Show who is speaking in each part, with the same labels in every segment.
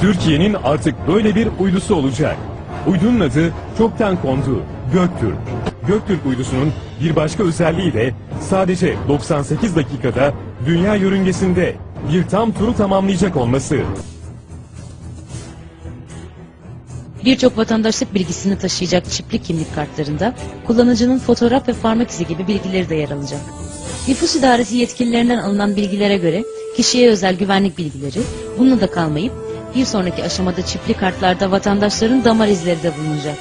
Speaker 1: Türkiye'nin artık böyle bir uydusu olacak. Uydunun adı çoktan kondu, Göktürk. Göktürk uydusunun bir başka özelliği de sadece 98 dakikada dünya yörüngesinde bir tam turu tamamlayacak olması.
Speaker 2: Birçok vatandaşlık bilgisini taşıyacak çipli kimlik kartlarında kullanıcının fotoğraf ve parmak izi gibi bilgileri de yer alacak. Nüfus İdaresi yetkililerinden alınan bilgilere göre kişiye özel güvenlik bilgileri bununla da kalmayıp bir sonraki aşamada çipli kartlarda vatandaşların damar izleri de bulunacak.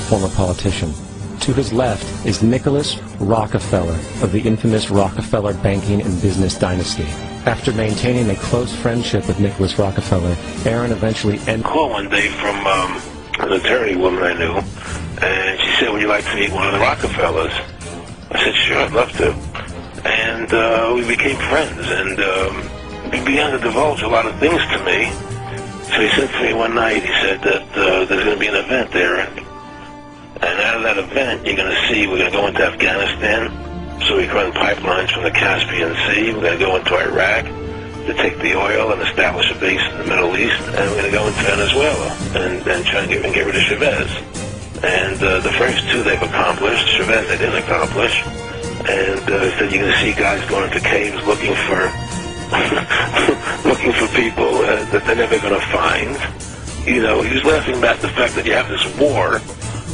Speaker 3: Former politician. To his left is Nicholas Rockefeller of the infamous Rockefeller banking and business dynasty. After maintaining a close friendship with Nicholas Rockefeller, Aaron eventually ended.
Speaker 4: Call one day from an attorney woman I knew, and she said, "Would you like to meet one of the Rockefellers?" I said, "Sure, I'd love to." And we became friends, and he began to divulge a lot of things to me. So he said to me one night, he said that there's going to be an event there, and out of that event, you're going to see, we're going to go into Afghanistan, so we can run pipelines from the Caspian Sea. We're going to go into Iraq to take the oil and establish a base in the Middle East, and we're going to go into Venezuela and try and get rid of Chavez. And the first two they've accomplished. Chavez they didn't accomplish. And said you're going to see guys going into caves looking for looking for people that they're never going to find. You know, he was laughing about the fact that you have this war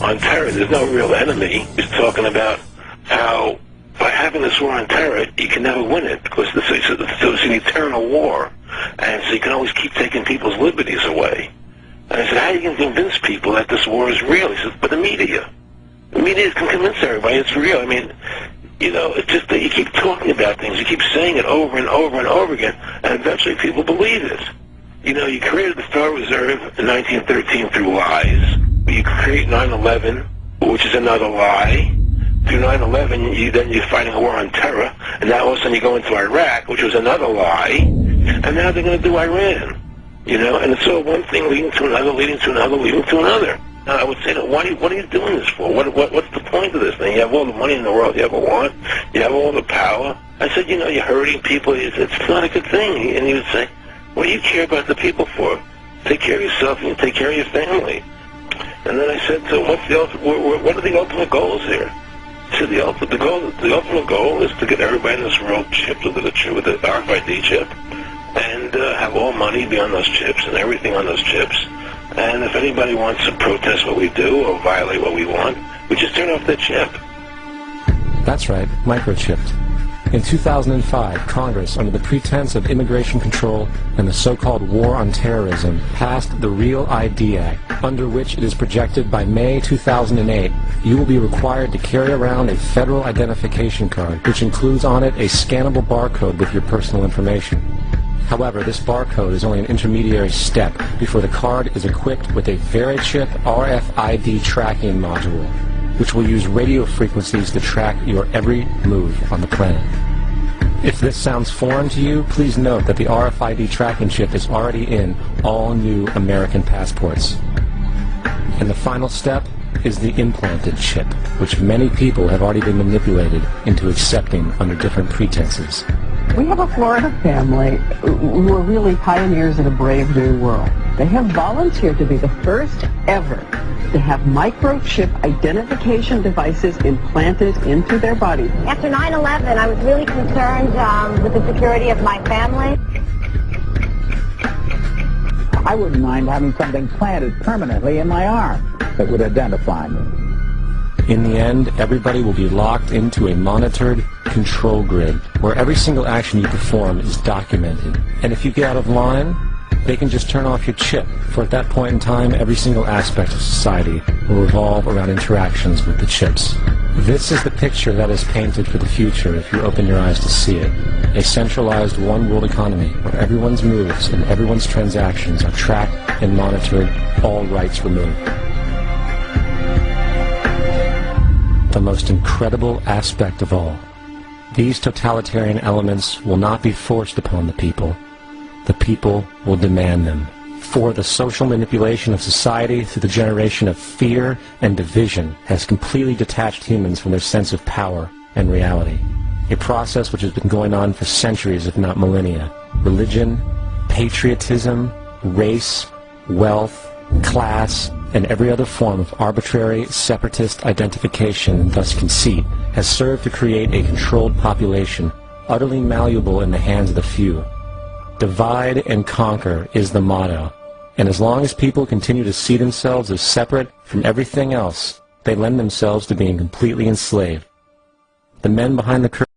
Speaker 4: on terror. There's no real enemy. He's talking about how by having this war on terror, you can never win it because it's an eternal war, and so you can always keep taking people's liberties away. And I said, how are you going to convince people that this war is real? He said, but the media can convince everybody it's real. I mean, you know, it's just that you keep talking about things, you keep saying it over and over and over again, and eventually people believe it. You know, you created the Federal Reserve in 1913 through lies. You create 9/11, which is another lie. Through 9/11, you're fighting a war on terror, and now all of a sudden you go into Iraq, which was another lie, and now they're going to do Iran. You know, and it's all one thing leading to another, leading to another, leading to another. Now, I would say, what are you doing this for? What's the point of this thing? You have all the money in the world you ever want. You have all the power. I said, you know, you're hurting people. It's not a good thing. And he would say, what do you care about the people for? Take care of yourself and take care of your family. And then I said, so what are the ultimate goals here? He said, the ultimate goal is to get everybody in this world chipped with the RFID chip, and have all money be on those chips and everything on those chips. And if anybody wants to protest what we do or violate what we want, we just turn off the chip.
Speaker 3: That's right, microchipped. In 2005, Congress, under the pretense of immigration control and the so-called war on terrorism, passed the Real ID Act, under which it is projected by May 2008, you will be required to carry around a federal identification card, which includes on it a scannable barcode with your personal information. However, this barcode is only an intermediary step before the card is equipped with a VeriChip RFID tracking module, which will use radio frequencies to track your every move on the planet. If this sounds foreign to you, please note that the RFID tracking chip is already in all new American passports. And the final step is the implanted chip, which many people have already been manipulated into accepting under different pretenses.
Speaker 5: We have a Florida family who are really pioneers in a brave new world. They have volunteered to be the first ever to have microchip identification devices implanted into their bodies.
Speaker 6: After 9/11, I was really concerned with the security of my family.
Speaker 7: I wouldn't mind having something planted permanently in my arm that would identify me.
Speaker 3: In the end, everybody will be locked into a monitored control grid where every single action you perform is documented. And if you get out of line, they can just turn off your chip, for at that point in time, every single aspect of society will revolve around interactions with the chips. This is the picture that is painted for the future if you open your eyes to see it. A centralized one-world economy where everyone's moves and everyone's transactions are tracked and monitored, all rights removed. The most incredible aspect of all, these totalitarian elements will not be forced upon the people. The people will demand them. For the social manipulation of society through the generation of fear and division has completely detached humans from their sense of power and reality. A process which has been going on for centuries, if not millennia. religion, patriotism, race, wealth, class, and every other form of arbitrary, separatist identification and thus conceit has served to create a controlled population, utterly malleable in the hands of the few. Divide and conquer is the motto, and as long as people continue to see themselves as separate from everything else, they lend themselves to being completely enslaved. The men behind the curtain